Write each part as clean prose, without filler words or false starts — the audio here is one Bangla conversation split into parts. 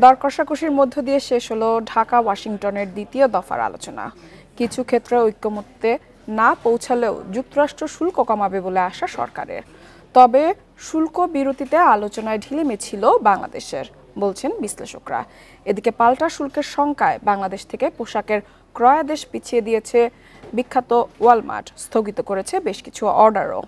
দর কষাকষির মধ্য দিয়ে শেষ হলো ঢাকা ওয়াশিংটনের দ্বিতীয় দফার আলোচনা। কিছু ক্ষেত্রে ঐকমত্যে না পৌঁছালেও যুক্তরাষ্ট্র শুল্ক কমাবে বলে আশা সরকারের। তবে শুল্ক বিরতিতে আলোচনায় ঢিলেমি ছিল বাংলাদেশের, বলছেন বিশ্লেষকরা। এদিকে পাল্টা শুল্কের শঙ্কায় বাংলাদেশ থেকে পোশাকের ক্রয়াদেশ পিছিয়ে দিয়েছে বিখ্যাত ওয়ালমার্ট, স্থগিত করেছে বেশ কিছু অর্ডারও।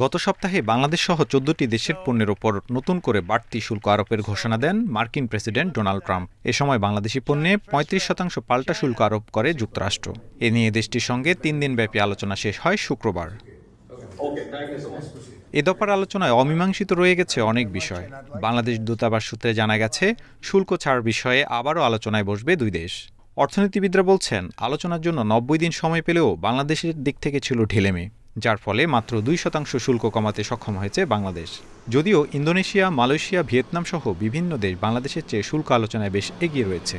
গত সপ্তাহে বাংলাদেশ সহ 14টি দেশের পণ্যের ওপর নতুন করে বাড়তি শুল্ক আরোপের ঘোষণা দেন মার্কিন প্রেসিডেন্ট ডোনাল্ড ট্রাম্প। এ সময় বাংলাদেশি পণ্যে 35% পাল্টা শুল্ক আরোপ করে যুক্তরাষ্ট্র। এ নিয়ে দেশটির সঙ্গে 3 দিনব্যাপী আলোচনা শেষ হয় শুক্রবার। এ দফার আলোচনায় অমীমাংসিত রয়ে গেছে অনেক বিষয়। বাংলাদেশ দূতাবাস সূত্রে জানা গেছে, শুল্ক ছাড় বিষয়ে আবারও আলোচনায় বসবে দুই দেশ। অর্থনীতিবিদরা বলছেন, আলোচনার জন্য 90 দিন সময় পেলেও বাংলাদেশের দিক থেকে ছিল ঢিলেমি, যার ফলে মাত্র 2% শুল্ক কমাতে সক্ষম হয়েছে বাংলাদেশ। যদিও ইন্দোনেশিয়া, মালয়েশিয়া, ভিয়েতনাম সহ বিভিন্ন দেশ বাংলাদেশের চেয়ে শুল্ক আলোচনায় বেশ এগিয়ে রয়েছে।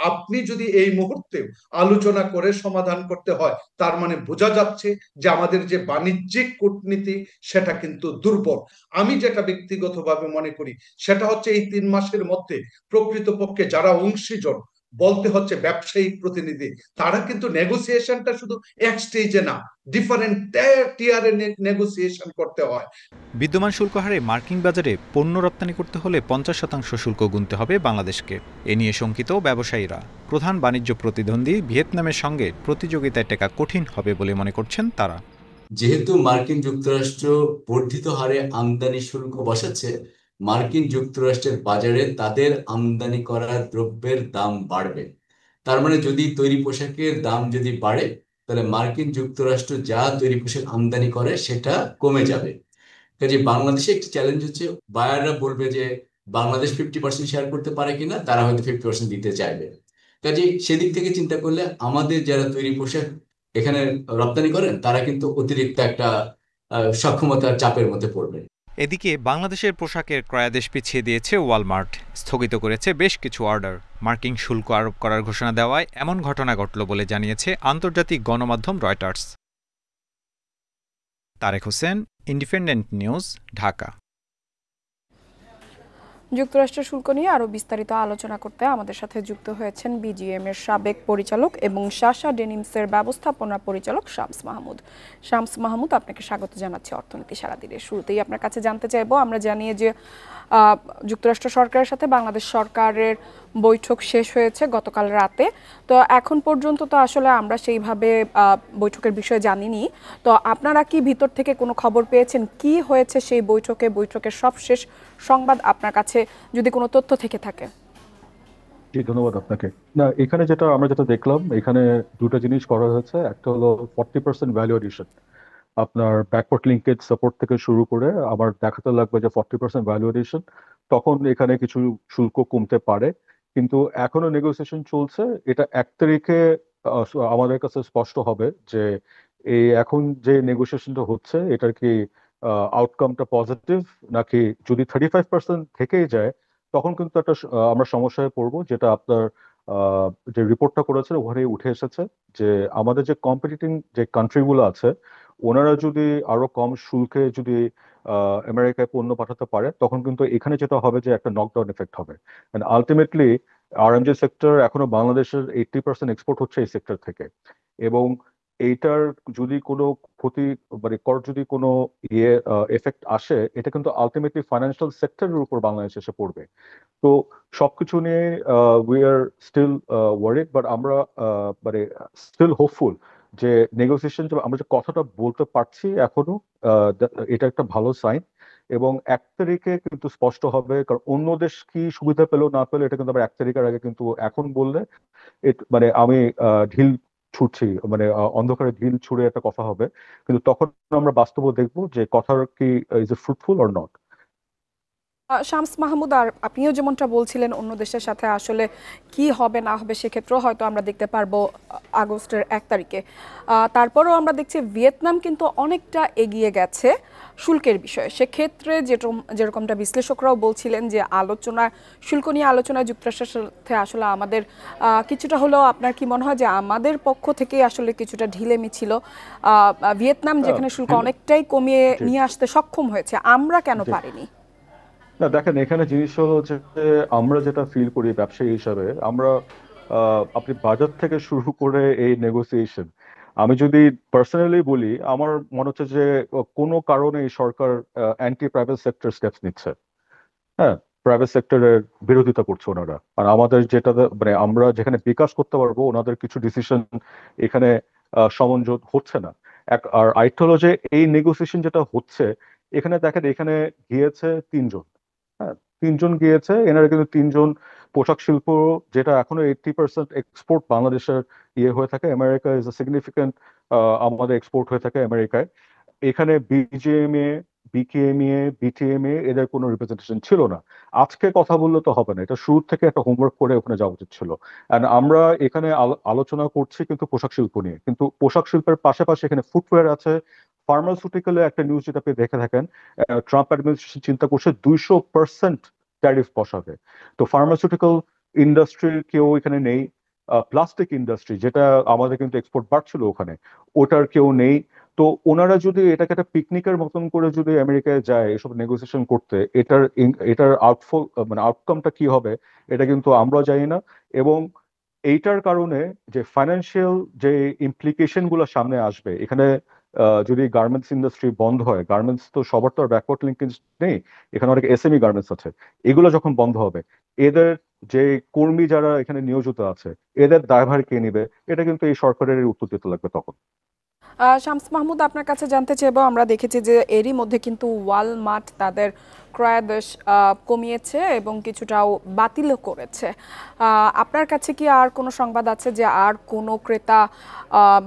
আপনি যদি এই মুহূর্তে আলোচনা করে সমাধান করতে হয়, তার মানে বোঝা যাচ্ছে যে আমাদের যে বাণিজ্যিক কূটনীতি সেটা কিন্তু দুর্বল। আমি যেটা ব্যক্তিগতভাবে মনে করি সেটা হচ্ছে এই 3 মাসের মধ্যে প্রকৃতপক্ষে যারা অংশীজন বলতে হচ্ছে ব্যবসায়িক প্রতিনিধি, তারা কিন্তু নেগোসিয়েশনটা শুধু এক স্টেজে না, ডিফারেন্ট টিয়ারে নেগোসিয়েশন করতে হয়। বিদ্যমান শুল্ক হারে মার্কিন বাজারে পণ্য রপ্তানি করতে হলে 50% শুল্ক গুনতে হবে বাংলাদেশকে। এ নিয়ে শঙ্কিত ব্যবসায়ীরা। প্রধান বাণিজ্য প্রতিদ্বন্দ্বী ভিয়েতনামের সঙ্গে প্রতিযোগিতায় টেকা কঠিন হবে বলে মনে করছেন তারা। যেহেতু মার্কিন যুক্তরাষ্ট্র বর্ধিত হারে আমদানি শুল্ক বসাচ্ছে, মার্কিন যুক্তরাষ্ট্রের বাজারে তাদের আমদানি করা দ্রব্যের দাম বাড়বে। তার মানে যদি তৈরি পোশাকের দাম যদি বাড়ে, তাহলে মার্কিন যুক্তরাষ্ট্র যা তৈরি পোশাক আমদানি করে সেটা কমে যাবে। কাজে বাংলাদেশে একটি চ্যালেঞ্জ হচ্ছে, বায়াররা বলবে যে বাংলাদেশ 50% শেয়ার করতে পারে কিনা, তারা হয়তো 50% দিতে চাইবে। কাজে সেদিক থেকে চিন্তা করলে আমাদের যারা তৈরি পোশাক এখানে রপ্তানি করেন, তারা কিন্তু অতিরিক্ত একটা সক্ষমতার চাপের মধ্যে পড়বে। এদিকে বাংলাদেশের পোশাকের ক্রয়াদেশ পিছিয়ে দিয়েছে ওয়ালমার্ট, স্থগিত করেছে বেশ কিছু অর্ডার। মার্কিন শুল্ক আরোপ করার ঘোষণা দেওয়ায় এমন ঘটনা ঘটল বলে জানিয়েছে আন্তর্জাতিক গণমাধ্যম Reuters. Tarek Hossain, Independent News, Dhaka. যুক্তরাষ্ট্রের শুল্ক নিয়ে আরও বিস্তারিত আলোচনা করতে আমাদের সাথে যুক্ত হয়েছেন বিজিএম এর সাবেক পরিচালক এবং শাসা ডেনিমসের ব্যবস্থাপনা পরিচালক শামস মাহমুদ। শামস মাহমুদ, আপনাকে স্বাগত জানাচ্ছি অর্থনীতি সারাদিনের। শুরুতেই আপনার কাছে জানতে চাইবো, আমরা জানি যে যুক্তরাষ্ট্র সরকারের সাথে বাংলাদেশ সরকারের বৈঠক শেষ হয়েছে গতকাল রাতে। তো এখন পর্যন্ত তো আসলে আমরা সেইভাবে বৈঠকের বিষয়ে জানিনি। তো আপনারা কি ভিতর থেকে কোনো খবর পেয়েছেন, কি হয়েছে সেই বৈঠকের সবশেষ সংবাদ আপনার কাছে যদি কোনো তথ্য থেকে থাকে? জি, ধন্যবাদ আপনাকে। না, এখানে আমরা যেটা দেখলাম, এখানে দুটো জিনিস করা হয়েছে। একটা হলো 40% ভ্যালু এডিশন, আপনার ব্যাকওয়ার্ড লিঙ্কেজ সাপোর্ট থেকে শুরু করে আমার দেখাতে লাগবে যে 40% ভ্যালু এডিশন, তখন এখানে কিছু শুল্ক কমতে পারে। কিন্তু এখনো নেগোসিয়েশন চলছে। এটা 1 তারিখে আমাদের কাছে স্পষ্ট হবে যে এই এখন যে নেগোসিয়েশনটা হচ্ছে এটার কি আউটকামটা পজিটিভ, নাকি যদি 35% থেকেই যায় তখন কিন্তু আমরা সমস্যায় পড়বো। যেটা আপনার যে রিপোর্টটা করেছে ওখানে উঠে এসেছে যে আমাদের যে কম্পিটিটিং যে কান্ট্রিগুলো আছে, ওনারা যদি আরো কম শুল্কে যদি আমেরিকায় পণ্য পাঠাতে পারে, তখন কিন্তু এখানে যেটা হবে যে একটা নকডাউন এফেক্ট হবে। আলটিমেটলি আরএমজি সেক্টর এখনো বাংলাদেশের 80% এক্সপোর্ট হচ্ছে এই সেক্টর থেকে, এবং এইটার যদি কোনো ক্ষতি যদি কোনো এফেক্ট আসে, এটা কিন্তু আলটিমেটলি ফাইন্যান্সিয়াল সেক্টরের উপর বাংলাদেশ এসে পড়বে। তো সবকিছু নিয়ে we are still worried, but আমরা স্টিল হোপফুল যে নেগোসিয়েশন আমরা যে কথাটা বলতে পারছি এখনো, এটা একটা ভালো সাইন। এবং 1 তারিখে কিন্তু স্পষ্ট হবে, কারণ অন্য দেশ কি সুবিধা পেলো না পেলো এটা কিন্তু আবার 1 তারিখের আগে, কিন্তু এখন বললে আমি ঢিল ছুটছি, অন্ধকারে ঢিল ছুড়ে একটা কথা হবে। কিন্তু তখন আমরা বাস্তবে দেখবো যে কথার কি is a fruitful or not. Shams Mahmud, আর আপনিও যেমনটা বলছিলেন অন্য দেশের সাথে আসলে কি হবে না হবে সেক্ষেত্রেও হয়তো আমরা দেখতে পারবো আগস্টের 1 তারিখে। তারপরেও আমরা দেখছি ভিয়েতনাম কিন্তু অনেকটা এগিয়ে গেছে শুল্কের বিষয়ে। সেক্ষেত্রে যেরকমটা বিশ্লেষকরাও বলছিলেন যে শুল্ক নিয়ে আলোচনায় যুক্তরাষ্ট্রের সাথে আসলে আমাদের কিছুটা হলেও, আপনার কি মনে হয় যে আমাদের পক্ষ থেকেই আসলে কিছুটা ঢিলেমি ছিল? ভিয়েতনাম যেখানে শুল্ক অনেকটাই কমিয়ে জি নিয়ে আসতে সক্ষম হয়েছে, আমরা কেন জি পারিনি? না, দেখেন এখানে জিনিস হলো যে আমরা যেটা ফিল করি ব্যবসায়ী হিসাবে, আমরা আপনি বাজার থেকে শুরু করে এই নেগোসিয়েশন, আমি যদি পার্সোনালি বলি, আমার মনে হচ্ছে যে কোনো কারণে এই সরকার অ্যান্টি প্রাইভেট সেক্টর স্টেপস নিচ্ছে। হ্যাঁ, প্রাইভেট সেক্টরের বিরোধিতা করছে ওনারা, আর আমাদের যেটা মানে আমরা যেখানে বিকাশ করতে পারবো ওনাদের কিছু ডিসিশন এখানে সমঞ্জত হচ্ছে না। আর আরেকটা হলো যে এই নেগোসিয়েশন যেটা হচ্ছে, এখানে দেখেন এখানে গিয়েছে 3 জন। হ্যাঁ, 3 জন গিয়েছে, এনারা কিন্তু 3 জন পোশাক শিল্প, যেটা এখনো 80% এক্সপোর্ট বাংলাদেশের হয়ে থাকে, আমেরিকা ইজ এ সিগনিফিকেন্ট, আমাদের এক্সপোর্ট হয়ে থাকে আমেরিকায়। এখানে বিজিএমএ, বিকেএমএ, বিটিএমএ এদের কোনো রিপ্রেজেন্টেশন ছিল না। আজকে কথা বললে তো হবে না, এটা শুরু থেকে একটা হোমওয়ার্ক করে ওখানে যাওয়া উচিত ছিল। অ্যান্ড আমরা এখানে আলোচনা করছি কিন্তু পোশাক শিল্প নিয়ে, কিন্তু পোশাক শিল্পের পাশাপাশি এখানে ফুটওয়্যার আছে, ফার্মাসিউটিক্যালে একটা নিউজ যেটা আপনি দেখে থাকেন, ট্রাম্প অ্যাডমিনিস্ট্রেশন চিন্তা করছে 200% ট্যারিফ বসাবে। তো ফার্মাসিউটিক্যাল ইন্ডাস্ট্রির কেউ এখানে নেই, প্লাস্টিক ইন্ডাস্ট্রি যেটা আমাদের কিন্তু এক্সপোর্ট বাড়ছিল ওখানে, ওটার কেউ নেই। তো ওনারা যদি এটাকে একটা পিকনিকের মতন করে যদি আমেরিকায় যায় এসব নেগোসিয়েশন করতে, এটার আউটফল মানে আউটকামটা কি হবে এটা কিন্তু আমরা জানি না। এবং এইটার কারণে যে ফাইন্যান্সিয়াল যে ইমপ্লিকেশন গুলো সামনে আসবে এখানে, যদি গার্মেন্টস ইন্ডাস্ট্রি বন্ধ হয়, গার্মেন্টস তো সবার তো আর ব্যাকওয়ার্ড লিঙ্কেজ নেই, এখানে অনেক এসএমই গার্মেন্টস আছে, এগুলো যখন বন্ধ হবে, এদের যে কর্মী যারা এখানে নিয়োজিত আছে এদের দায়ভার কে নিবে? এটা কিন্তু এই সরকারের উত্তর দিতে লাগবে তখন। শামস মাহমুদ, আপনার কাছে জানতে চাইবো, আমরা দেখেছি যে এরই মধ্যে কিন্তু ওয়ালমার্ট তাদের ক্রয়াদেশ কমিয়েছে এবং কিছুটাও বাতিলও করেছে। আপনার কাছে কি আর কোনো সংবাদ আছে যে আর কোনো ক্রেতা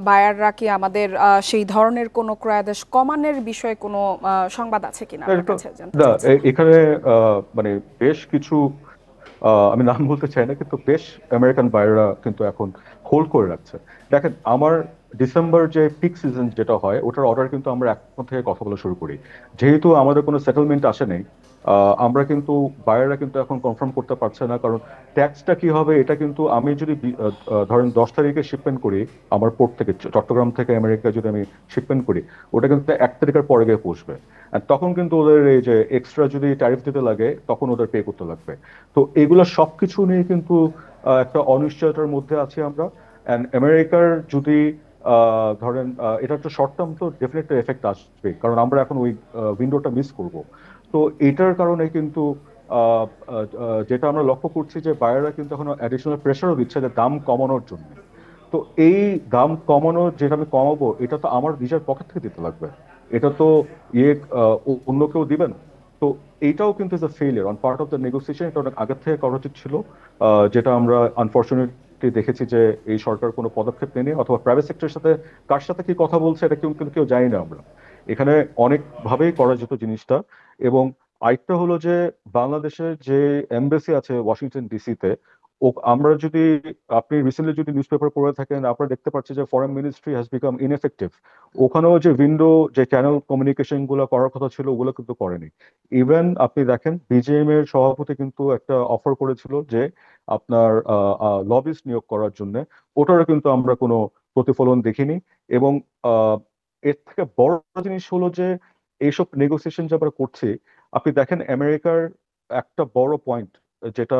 বায়াররা কি আমাদের সেই ধরনের কোনো ক্রয়াদেশ কমানোর বিষয়ে কোনো সংবাদ আছে কিনা, আপনার কাছে জানতে না, চাইছি। এখানে মানে বেশ কিছু, আমি নাম বলতে চাই না, কিন্তু বেশ আমেরিকান বায়াররা কিন্তু এখন হোল্ড করে রাখছে। দেখেন, আমার ডিসেম্বর যে পিক সিজন যেটা হয় ওটার অর্ডার কিন্তু আমরা এখন থেকে কথা বলা শুরু করি। যেহেতু আমাদের কোনো সেটেলমেন্ট আসে নাই, আমরা কিন্তু বায়াররা কিন্তু এখন কনফার্ম করতে পারছে না, কারণ ট্যাক্সটা কি হবে এটা কিন্তু আমি যদি ধরেন 10 তারিখে শিপমেন্ট করি, আমার পোর্ট থেকে চট্টগ্রাম থেকে আমেরিকা যদি আমি শিপমেন্ট করি, ওটা কিন্তু 1 তারিখের পরে গিয়ে পৌঁছবে। আর তখন কিন্তু ওদের এই যে এক্সট্রা যদি ট্যারিফ দিতে লাগে তখন ওদের পে করতে লাগবে। তো এগুলো সবকিছু নিয়ে কিন্তু একটা অনিশ্চয়তার মধ্যে আছি আমরা। অ্যান্ড আমেরিকার যদি ধরেন এটা একটা শর্ট টার্ম, তো ডেফিনেটলি এফেক্ট আসবে, কারণ আমরা এখন ওই উইন্ডোটা মিস করব। তো এটার কারণে কিন্তু যেটা আমরা লক্ষ্য করছি যে বায়াররা কিন্তু এখন অ্যাডিশনাল প্রেশারও দিচ্ছে যে দাম কমানোর জন্য। তো এই দাম কমানো, যেটা আমি কমাবো, এটা তো আমার নিজের পকেট থেকে দিতে লাগবে, এটা তো ইয়ে অন্য কেউ দিবেন। তো এইটাও কিন্তু is a failure on part of the negotiation, এটা অনেক আগের থেকে করা উচিত ছিল, যেটা আমরা আনফর্চুনেটলি দেখেছি যে এই সরকার কোনো পদক্ষেপ নেয়নি, অথবা প্রাইভেট সেক্টরের সাথে কার সাথে কি কথা বলছে এটা কিন্তু কেউ জানি না আমরা। এখানে অনেকভাবেই করা যেত জিনিসটা। এবং আরেকটা হলো যে বাংলাদেশের যে এমবাসি আছে ওয়াশিংটন ডিসিতে, ও আমরা যদি, আপনি রিসেন্টলি যদি নিউজ পেপার পড়ে থাকেন আপনারা দেখতে পাচ্ছেন যে foreign ministry has become ineffective. ওখানেও যে উইন্ডো, যে চ্যানেল কমিউনিকেশন গুলো করার কথা ছিল ওগুলো কিন্তু করেনি। ইভেন আপনি দেখেন বিজেএম এর সভাপতি কিন্তু একটা অফার করেছিল যে আপনার লবিস্ট নিয়োগ করার জন্য, ওটারও কিন্তু আমরা কোনো প্রতিফলন দেখিনি। এবং আহ, এর থেকে বড় জিনিস হলো যে এইসব নেগোসিয়েশন যে আমরা করছি, আপনি দেখেন আমেরিকার একটা বড় পয়েন্ট যেটা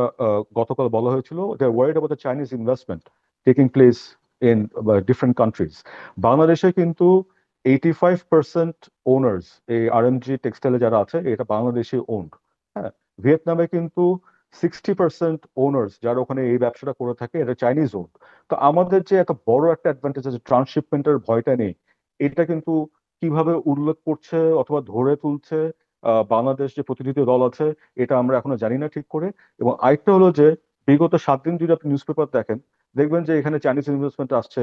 গতকাল বলা হয়েছিল, they are worried about the Chinese investment taking place in different countries. বাংলাদেশে কিন্তু 85% ওনার্স, এই আরএমজি টেক্সটাইলে যারা আছে এটা বাংলাদেশি ওন্ড। হ্যাঁ, ভিয়েতনামে কিন্তু 60% ওনার্স যারা ওখানে এই ব্যবসাটা করে থাকে এটা চাইনিজ ওন্ড। তো আমাদের যে এত বড় একটা অ্যাডভান্টেজ আছে, ট্রান্সশিপমেন্টের ভয়টা নেই, এটা কিন্তু কিভাবে উল্লেখ করছে অথবা ধরে তুলছে বাংলাদেশ যে প্রতিনিধি দল আছে, এটা আমরা এখনো জানি না ঠিক করে। এবং আরেকটা হলো যে বিগত 7 দিন যদি আপনি নিউজ পেপার দেখেন, দেখবেন যে এখানে চাইনিজ ইনভেস্টমেন্ট আসছে,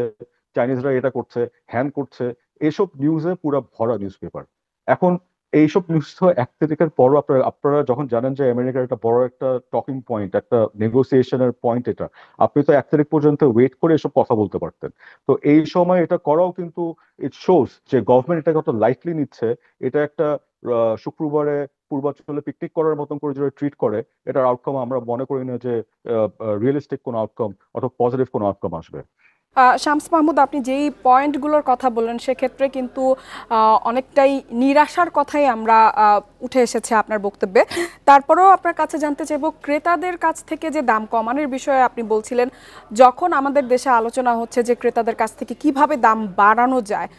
চাইনিজরা এটা করছে, হ্যান করছে, এসব নিউজে পুরো ভরা নিউজ পেপার। এখন এইসব নিউজ তো 1 তারিখের পরও আপনারা যখন জানেন যে আমেরিকার একটা বড় একটা টকিং পয়েন্ট, একটা নেগোসিয়েশনের পয়েন্ট, এটা আপনি তো 1 তারিখ পর্যন্ত ওয়েট করে এসব কথা বলতে পারতেন। তো এই সময় এটা করাও কিন্তু ইট শোস যে গভর্নমেন্ট এটা কত লাইটলি নিচ্ছে। এটা একটা শুক্রবারে পূর্বাঞ্চলে পিকনিক করার মতন করে যদি ট্রিট করে, এটার আউটকাম আমরা মনে করি না যে রিয়েলিস্টিক কোনো আউটকাম অথবা পজিটিভ কোনো আউটকাম আসবে। শামস মাহমুদ, আপনি যেই পয়েন্টগুলোর কথা বললেন সেক্ষেত্রে কিন্তু অনেকটাই নিরাশার কথাই আমরা উঠে এসেছে আপনার বক্তব্যে। তারপরেও আপনার কাছে জানতে চাইব, ক্রেতাদের কাছ থেকে যে দাম কমানোর বিষয়ে আপনি বলছিলেন, যখন আমাদের দেশে আলোচনা হচ্ছে যে ক্রেতাদের কাছ থেকে কিভাবে দাম বাড়ানো যায়,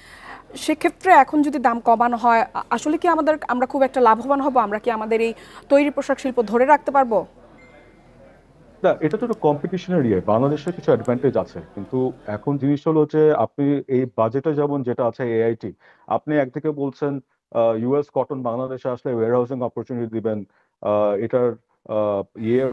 সেক্ষেত্রে এখন যদি দাম কমানো হয় আসলে কি আমরা খুব একটা লাভবান হব? আমরা কি আমাদের এই তৈরি পোশাক শিল্প ধরে রাখতে পারবো? না, এটা তো একটা কম্পিটিশনের বাংলাদেশের কিছু অ্যাডভান্টেজ আছে, কিন্তু এখন জিনিস হলো যে আপনি এই বাজেটে যেমন যেটা আছে এআইটি, আপনি একদিকে বলছেন ইউএস কটন বাংলাদেশে আসলে ওয়্যার হাউসিং অপরচুনিটি দিবেন, এটার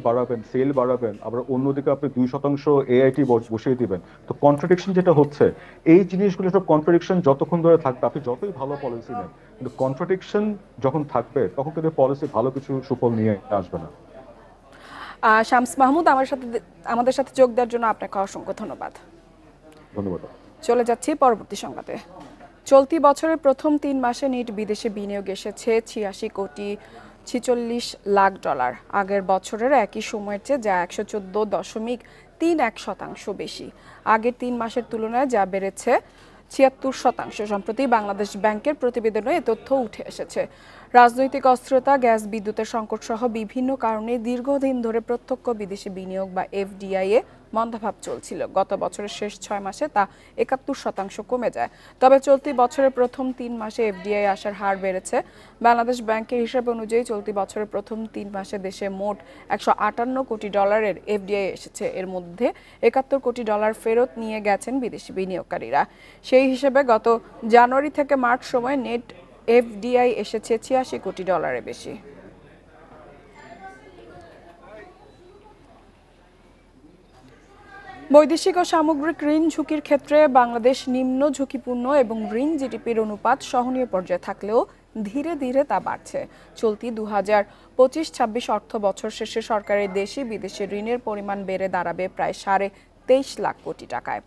বাড়াবেন, সেল বাড়াবেন, আবার অন্যদিকে আপনি 2% এআইটি বসিয়ে দিবেন। তো কন্ট্রাডিকশন যেটা হচ্ছে, এই জিনিসগুলো সব কন্ট্রাডিকশন যতক্ষণ ধরে থাকবে, আপনি যতই ভালো পলিসি নেন, কিন্তু কন্ট্রাডিকশন যখন থাকবে তখন কিন্তু পলিসি ভালো কিছু সুফল নিয়ে আসবে না। শামস মাহমুদ, আমাদের সাথে যোগ দেওয়ার জন্য আপনাকে অসংখ্য ধন্যবাদ। ধন্যবাদ। চলে যাচ্ছি পরবর্তী সংবাদে। চলতি বছরের প্রথম 3 মাসে নেট বিদেশে বিনিয়োগ এসেছে 86.46 লাখ ডলার। আগের বছরের একই সময়ের চেয়ে যা 114.31% বেশি। আগের 3 মাসের তুলনায় যা বেড়েছে 76%। সম্প্রতি বাংলাদেশ ব্যাংকের প্রতিবেদনে এ তথ্য উঠে এসেছে। রাজনৈতিক অস্থিরতা, গ্যাস বিদ্যুতের সংকট সহ বিভিন্ন কারণে দীর্ঘদিন ধরে প্রত্যক্ষ বিদেশি বিনিয়োগ বা এফডিআই এ মন্দাভাব চলছিল। গত বছরের শেষ 6 মাসে তা 71% কমে যায়। তবে চলতি বছরের প্রথম 3 মাসে এফডিআই আসার হার বেড়েছে। বাংলাদেশ ব্যাংকের হিসাব অনুযায়ী চলতি বছরের প্রথম 3 মাসে দেশে মোট 158 কোটি ডলারের এফডিআই এসেছে। এর মধ্যে 71 কোটি ডলার ফেরত নিয়ে গেছেন বিদেশি বিনিয়োগকারীরা। সেই হিসেবে গত জানুয়ারি থেকে মার্চ সময়ে নেট এফডিআই এসেছে 86 কোটি ডলারের বেশি। বৈদেশিক ও সামগ্রিক ঋণ ঝুঁকির ক্ষেত্রে বাংলাদেশ নিম্ন ঝুঁকিপূর্ণ এবং ঋণ জিডিপির অনুপাত সহনীয় পর্যায়ে থাকলেও ধীরে ধীরে তা বাড়ছে। চলতি 2025-26 অর্থ বছর শেষে সরকারের দেশি বিদেশি ঋণের পরিমাণ বেড়ে দাঁড়াবে প্রায় 23.5 লাখ কোটি টাকায়,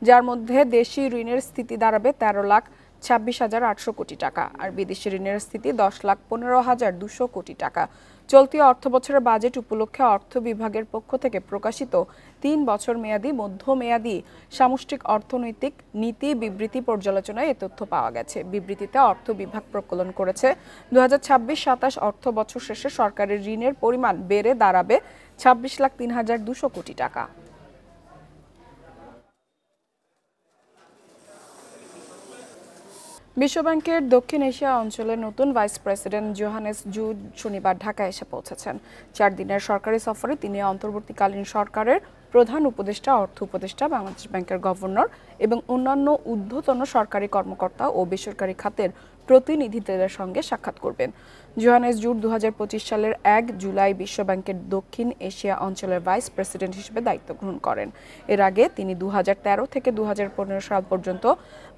যার মধ্যে দেশি ঋণের স্থিতি দাঁড়াবে 13,26,800 কোটি টাকা আর বিদেশি ঋণের স্থিতি 10,15,200 কোটি টাকা। চলতি অর্থবছরের বাজেট উপলক্ষে অর্থ বিভাগের পক্ষ থেকে প্রকাশিত 3 বছর মেয়াদী মধ্যমেয়াদী সামষ্টিক অর্থনৈতিক নীতি বিবৃতি পর্যালোচনায় এ তথ্য পাওয়া গেছে। বিবৃতিতে অর্থ বিভাগ প্রকলন করেছে 2026-27 অর্থ বছর শেষে সরকারের ঋণের পরিমাণ বেড়ে দাঁড়াবে 26,03,200 কোটি টাকা। বিশ্বব্যাংকের দক্ষিণ এশিয়া অঞ্চলের নতুন ভাইস প্রেসিডেন্ট জোহানেস জুড শনিবার ঢাকায় এসে পৌঁছেছেন। 4 দিনের সরকারি সফরে তিনি অন্তর্বর্তীকালীন সরকারের প্রধান উপদেষ্টা, অর্থ উপদেষ্টা, বাংলাদেশ ব্যাংকের গভর্নর এবং অন্যান্য ঊর্ধ্বতন সরকারি কর্মকর্তা ও বেসরকারি খাতের প্রতিনিধিদের সঙ্গে সাক্ষাৎ করবেন। জোহানেস জুড 2025 সালের 1 জুলাই বিশ্বব্যাংকের দক্ষিণ এশিয়া অঞ্চলের ভাইস প্রেসিডেন্ট হিসেবে দায়িত্ব গ্রহণ করেন। এর আগে তিনি 2013 থেকে 2015 সাল পর্যন্ত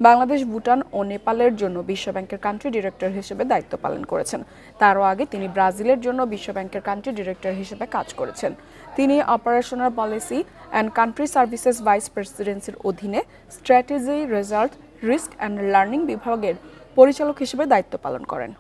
বাংলাদেশ, ভুটান ও নেপালের জন্য বিশ্বব্যাংকের কান্ট্রি ডিরেক্টর হিসেবে দায়িত্ব পালন করেছেন। তারও আগে তিনি ব্রাজিলের জন্য বিশ্বব্যাংকের কান্ট্রি ডিরেক্টর হিসেবে কাজ করেছেন। তিনি operational policy and country services vice প্রেসিডেন্সির অধীনে strategy, result, risk and learning বিভাগের পরিচালক হিসেবে দায়িত্ব পালন করেন।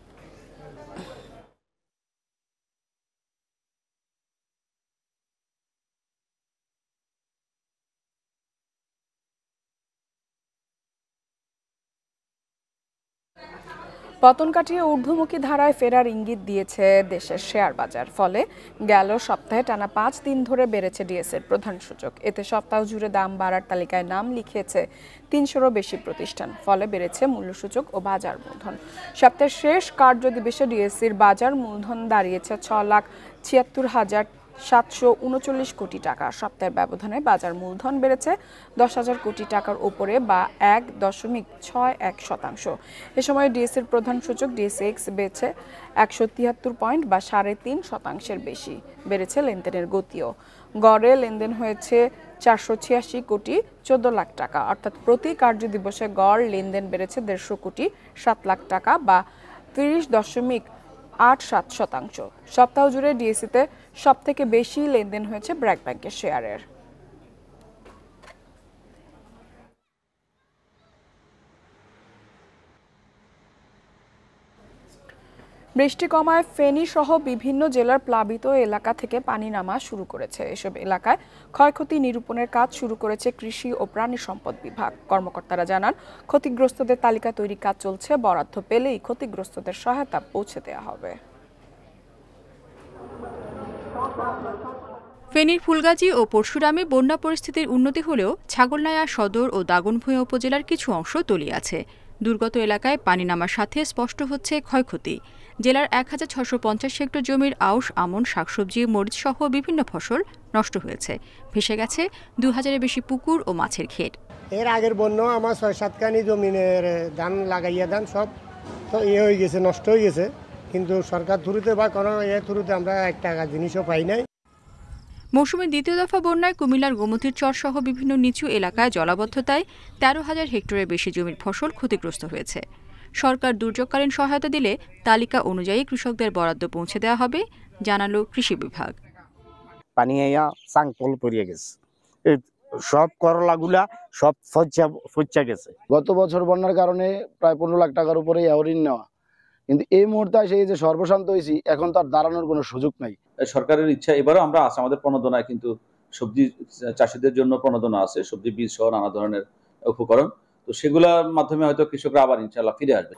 পতন কাটিয়ে ঊর্ধ্বমুখী ধারায় ফেরার ইঙ্গিত দিয়েছে দেশের শেয়ার বাজার। ফলে গেল সপ্তাহে টানা 5 দিন ধরে বেড়েছে ডিএসইর প্রধান সূচক। এতে সপ্তাহ জুড়ে দাম বাড়ার তালিকায় নাম লিখিয়েছে 300-ও বেশি প্রতিষ্ঠান। ফলে বেড়েছে মূল্যসূচক ও বাজার মূলধন। সপ্তাহের শেষ কার্যদিবসে ডিএসইর বাজার মূলধন দাঁড়িয়েছে 6,76,739 কোটি টাকা। সপ্তাহের ব্যবধানে বাজার মূলধন বেড়েছে 10,000 কোটি টাকার উপরে বা 1.61%। এ সময় ডিএসইর প্রধান সূচক ডিএসইএক্স বেড়েছে 173 পয়েন্ট বা 3.5% বেশি। বেড়েছে লেনদেনের গতিও। গড়ে লেনদেন হয়েছে 486 কোটি 14 লাখ টাকা, অর্থাৎ প্রতি কার্যদিবসে গড় লেনদেন বেড়েছে 150 কোটি 7 লাখ টাকা বা 30.87%। সপ্তাহ জুড়ে ডিএসইতে সবথেকে বেশি লেনদেন হয়েছে ব্র্যাক ব্যাংকের শেয়ারের। বৃষ্টি কমায় ফেনী সহ বিভিন্ন জেলার প্লাবিত এলাকা থেকে পানি নামা শুরু করেছে। এসব এলাকায় ক্ষয়ক্ষতি নিরূপণের কাজ শুরু করেছে কৃষি ও প্রাণী সম্পদ বিভাগ। কর্মকর্তারা জানান, ক্ষতিগ্রস্তদের তালিকা তৈরি কাজ চলছে, বরাদ্দ পেলেই ক্ষতিগ্রস্তদের সহায়তা পৌঁছে দেওয়া হবে। ফেনীর ফুলগাজী ও পরশুরামে বন্যা পরিস্থিতির উন্নতি হলেও ছাগলনাইয়া সদর ও দাগনভূঞা উপজেলার কিছু অংশ তলিয়ে আছে। দুর্গত এলাকায় পানি নামার সাথে স্পষ্ট হচ্ছে ক্ষয়ক্ষতি। জেলার 1650 হেক্টর জমির আউশ, আমন, শাকসবজি, মরিচ সহ বিভিন্ন ফসল নষ্ট হয়েছে। ভেসে গেছে 2000-এর বেশি পুকুর ও মাছের ঘের। এর আগের বন্যা আমার 6-7 কানি জমিনের ধান লাগাইয়া ধান সব তো হয়ে গেছে, নষ্ট হয়ে গেছে। কিন্তু সরকার থ্রুতে বা কোনো থ্রুতে আমরা 1 টাকা জিনিসও পাই নাই। মৌসুমের দ্বিতীয় দফা বন্যায় কুমিল্লার গোমতীর চর সহ বিভিন্ন নিচু এলাকায় জলাবদ্ধতায় 13,000 হেক্টরের বেশি জমির ফসল ক্ষতিগ্রস্ত হয়েছে। সরকার দুর্যোগকালীন সহায়তা দিলে তালিকা অনুযায়ী কৃষকদের বরাদ্দ পৌঁছে দেওয়া হবে, জানালো কৃষি বিভাগ। পানি আইয়া চাংপল পড়িয়ে গেছে, সব করলাগুলা সব ফচ্চা গেছে। গত বছর বন্যার কারণে প্রায় 15 লাখ টাকার উপরে ঋণ নেওয়া, কিন্তু এই মুহূর্তে সেই যে সর্বশান্ত হয়েছি, এখন তার দাঁড়ানোর কোনো সুযোগ নাই। সরকারের ইচ্ছা এবারও আমরা আছে, আমাদের প্রণোদনায় কিন্তু সবজি চাষিদের জন্য প্রণোদনা আছে, সবজি বীজ সহ নানা ধরনের উপকরণ, তো সেগুলোর মাধ্যমে হয়তো কৃষকরা আবার ইনশাআল্লাহ ফিরে আসবে।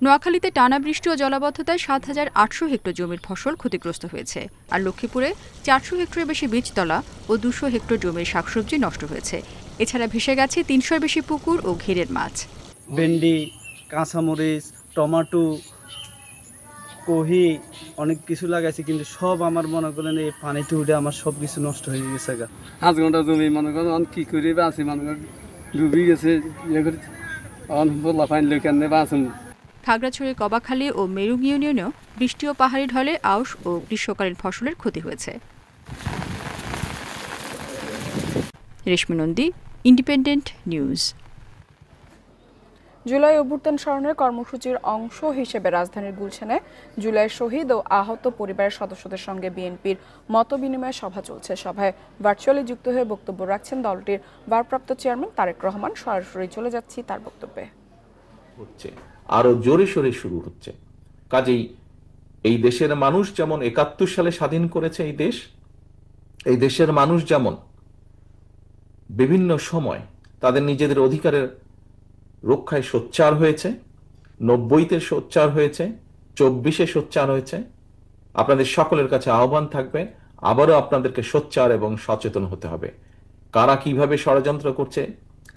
নোয়াখালীতে টানা বৃষ্টি ও জলাবদ্ধতায় 7,800 হেক্টর জমির ফসল ক্ষতিগ্রস্ত হয়েছে। আর লক্ষ্মীপুরে 400 হেক্টরের বেশি বীজতলা ও 200 হেক্টর জমির শাকসবজি নষ্ট হয়েছে। এছাড়া ভেসে গেছে 300-এর বেশি পুকুর ও ঘেরের মাছ। ভেন্ডি, কাঁচামরিচ, টমেটো, কহি অনেক কিছু লাগাইছি, কিন্তু সব আমার মনে করেন এই পানিতে উঠে আমার সব কিছু নষ্ট হয়ে গেছে। 5 ঘন্টা জমি মনে করেন কি করে বাঁচি, মনে করেন ডুবি গেছে। খাগড়াছড়ির কবাখালী ও মেরুং ইউনিয়নেও বৃষ্টি ও পাহাড়ি ঢলে আউশ ও গ্রীষ্মকালীন ফসলের ক্ষতি হয়েছে। রেশমি নন্দী, ইন্ডিপেন্ডেন্ট নিউজ। জুলাই অভ্যুত্থান স্মরণের কর্মসূচির অংশ হিসেবে রাজধানীর গুলশানে জুলাই শহীদ ও আহত পরিবারের সদস্যদের সঙ্গে বিএনপির মতবিনিময় সভা চলছে। সভায় ভার্চুয়ালি যুক্ত হয়ে বক্তব্য রাখছেন দলটির ভারপ্রাপ্ত চেয়ারম্যান তারেক রহমান। সরাসরি চলে যাচ্ছি তার বক্তব্যে। হচ্ছে আরো জোরে সোরে শুরু হচ্ছে। কাজেই এই দেশের মানুষ যেমন 71 সালে স্বাধীন করেছে এই দেশের মানুষ যেমন বিভিন্ন সময় তাদের নিজেদের অধিকারের রক্ষায় সোচ্চার হয়েছে, 90-তে সোচ্চার হয়েছে, 24-এ সোচ্চার হয়েছে। আপনাদের সকলের কাছে আহ্বান থাকবে, আবারও আপনাদেরকে সোচ্চার এবং সচেতন হতে হবে। কারা কিভাবে ষড়যন্ত্র করছে,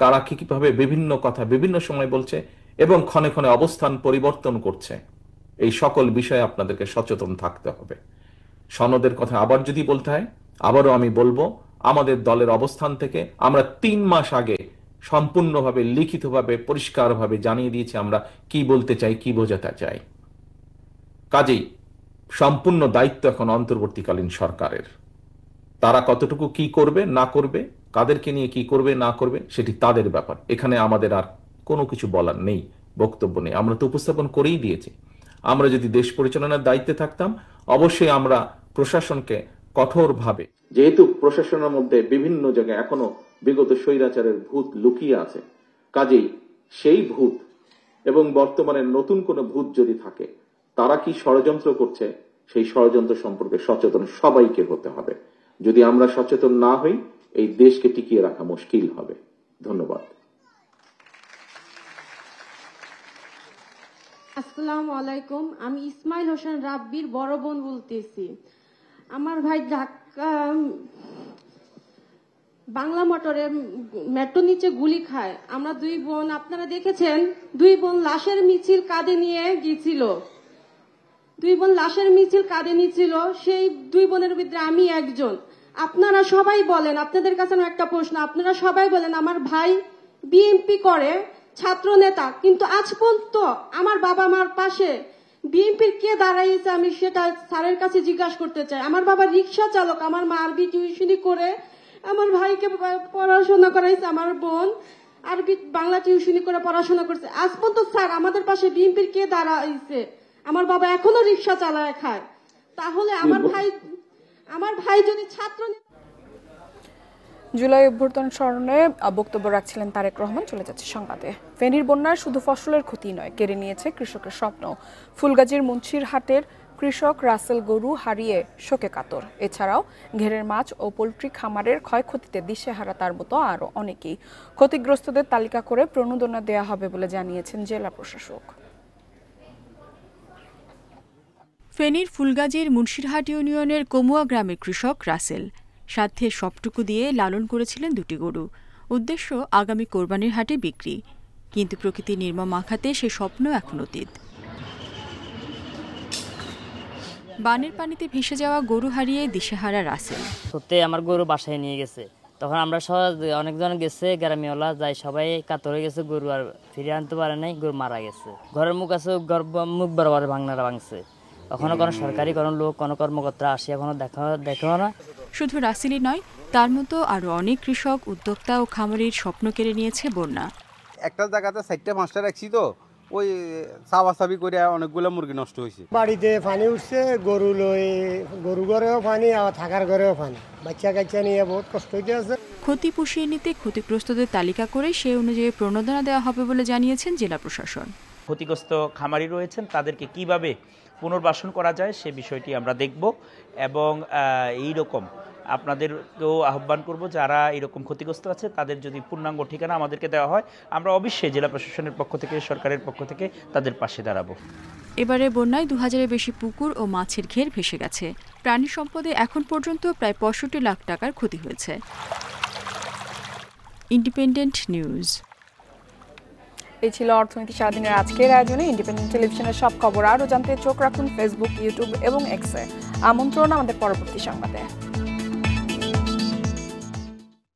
কারা কিভাবে বিভিন্ন কথা বিভিন্ন সময় বলছে এবং ক্ষণে ক্ষণে অবস্থান পরিবর্তন করছে, এই সকল বিষয়ে আপনাদেরকে সচেতন থাকতে হবে। সনদের কথা আবার যদি বলতে হয়, আবারও আমি বলবো, আমাদের দলের অবস্থান থেকে আমরা 3 মাস আগে সম্পূর্ণভাবে লিখিতভাবে পরিষ্কারভাবে জানিয়ে দিয়েছি আমরা কি বলতে চাই, কি বোঝাতে চাই। কাজেই সম্পূর্ণ দায়িত্ব এখন অন্তর্বর্তীকালীন সরকারের। তারা কতটুকু কি করবে না করবে, কাদেরকে নিয়ে কি করবে না করবে, সেটি তাদের ব্যাপার। এখানে আমাদের আর কোনো কিছু বলার নেই, বক্তব্য নেই। আমরা তো উপস্থাপন করেই দিয়েছি। আমরা যদি দেশ পরিচালনার দায়িত্বে থাকতাম, অবশ্যই আমরা প্রশাসনকে কঠোরভাবে, যেহেতু প্রশাসনের মধ্যে বিভিন্ন জায়গায় এখনো বিগত স্বৈরাচারের ভূত লুকিয়ে আছে, কাজেই সেই ভূত এবং বর্তমানে নতুন কোন ভূত যদি থাকে, তারা কি ষড়যন্ত্র করছে, সেই ষড়যন্ত্র সম্পর্কে সচেতন সবাইকে হতে হবে। যদি আমরা সচেতন না হই, এই দেশকে টিকিয়ে রাখা মুশকিল হবে। ধন্যবাদ। আসসালামু আলাইকুম। আমি ইসমাইল হোসেন রাব্বির বড় বোন বলতেছি। আমার ভাই ঢাকা বাংলা মোটরে মেট্রো নিচে গুলি খায়। আমরা 2 বোন, আপনারা দেখেছেন, 2 বোন লাশের মিছিল কাঁধে নিয়ে গিয়েছিল। 2 বোন লাশের মিছিল কাঁধে নিয়েছিল। সেই 2 বোনের ভিতরে আমি একজন। আপনারা সবাই বলেন, আপনাদের কাছে একটা প্রশ্ন, আপনারা সবাই বলেন আমার ভাই বিএনপি করে, ছাত্র নেতা, কিন্তু আজ পর্যন্ত আমার বাবা মার পাশে বিএনপির কে দাঁড়াইছে আমি সেটা স্যারের কাছে জিজ্ঞাসা করতে চাই। আমার বাবা রিক্সা চালক, আমার মা আরবি টিউশনি করে আমার ভাইকে পড়াশোনা করাইছে, আমার বোন আরবি বাংলা টিউশনি করে পড়াশোনা করছে। আজ পর্যন্ত স্যার আমাদের পাশে বিএনপির কে দাঁড়াইছে? আমার বাবা এখনো রিক্সা চালায় খায়, তাহলে আমার ভাই যদি ছাত্র জুলাই অভ্যুত্থান স্মরণে বক্তব্য রাখছিলেন তারেক রহমান। চলে যাচ্ছে সংবাদে। ফেনীর বন্যায় শুধু ফসলের ক্ষতি নয়, কেড়ে নিয়েছে কৃষকের স্বপ্ন। ফুলগাজীর মুন্সিরহাটের কৃষক রাসেল গরু হারিয়ে শোকে কাতর। এছাড়াও ঘেরের মাছ ও পোল্ট্রি খামারের ক্ষয়ক্ষতিতে দিশেহারা তার মতো আরও অনেকেই। ক্ষতিগ্রস্তদের তালিকা করে প্রণোদনা দেয়া হবে বলে জানিয়েছেন জেলা প্রশাসক। ফেনীর ফুলগাজীর মুন্সিরহাট ইউনিয়নের কমুয়া গ্রামের কৃষক রাসেল সাধ্যের সবটুকু দিয়ে লালন করেছিলেন দুটি গরু। উদ্দেশ্য আগামী কোরবানির হাটে বিক্রি, কিন্তু প্রকৃতির নির্মম আঘাতে সে স্বপ্ন এখন অতীত। বানের পানিতে ভেসে যাওয়া গরু হারিয়ে দিশেহারা রাসেল। সত্যি আমার গরু বাসায় নিয়ে গেছে, তখন আমরা অনেকজন গেছে, গ্রামীয়লা যাই সবাই কাতর হয়ে গেছে, গরু আর ফিরে আনতে পারে নাই, গরু মারা গেছে। ঘরের মুখ আছে, মুখ বরাবর ভাঙনারা ভাঙছে। এখনো কোনো সরকারি কোনো লোক কোনো কর্মকর্তা আসি এখনো দেখো না। শুধু রাসেলই নয়, তার মতো আরো অনেক কৃষক, উদ্যোক্তা ও খামারির স্বপ্ন কেড়ে নিয়েছে বন্যা। একটা জায়গাতে 4-5টা রাখছি, তো ওই চাবাচাবি করে অনেকগুলো মুরগি নষ্ট হয়েছে। বাড়িতে পানি উঠছে, গরু ঘরেও পানি, আর থাকার ঘরেও পানি, বাচ্চা কাচ্চা নিয়ে বহুত কষ্ট হইতে আছে। ক্ষতি পুষিয়ে নিতে ক্ষতিগ্রস্তদের তালিকা করে সে অনুযায়ী প্রণোদনা দেওয়া হবে বলে জানিয়েছেন জেলা প্রশাসন। ক্ষতিগ্রস্ত খামারি রয়েছেন, তাদেরকে কিভাবে পুনর্বাসন করা যায় সে বিষয়টি আমরা দেখব, এবং এই রকম আপনাদেরকেও আহ্বান করব, যারা এরকম ক্ষতিগ্রস্ত আছে তাদের যদি পূর্ণাঙ্গ ঠিকানা আমাদেরকে দেওয়া হয়, আমরা অবশ্যই জেলা প্রশাসনের পক্ষ থেকে, সরকারের পক্ষ থেকে তাদের পাশে দাঁড়াবো। এবারে বন্যায় 2000-এর বেশি পুকুর ও মাছের ঘের ভেসে গেছে। প্রাণী সম্পদে এখন পর্যন্ত প্রায় 65 লাখ টাকার ক্ষতি হয়েছে। Independent news. এই ছিল অর্থনীতি সারাদিনের আজকের আয়োজনে। ইন্ডিপেন্ডেন্ট টেলিভিশনের সব খবর আরও জানতে চোখ রাখুন ফেসবুক, ইউটিউব এবং এক্সে। আমন্ত্রণ আমাদের পরবর্তী সংবাদে।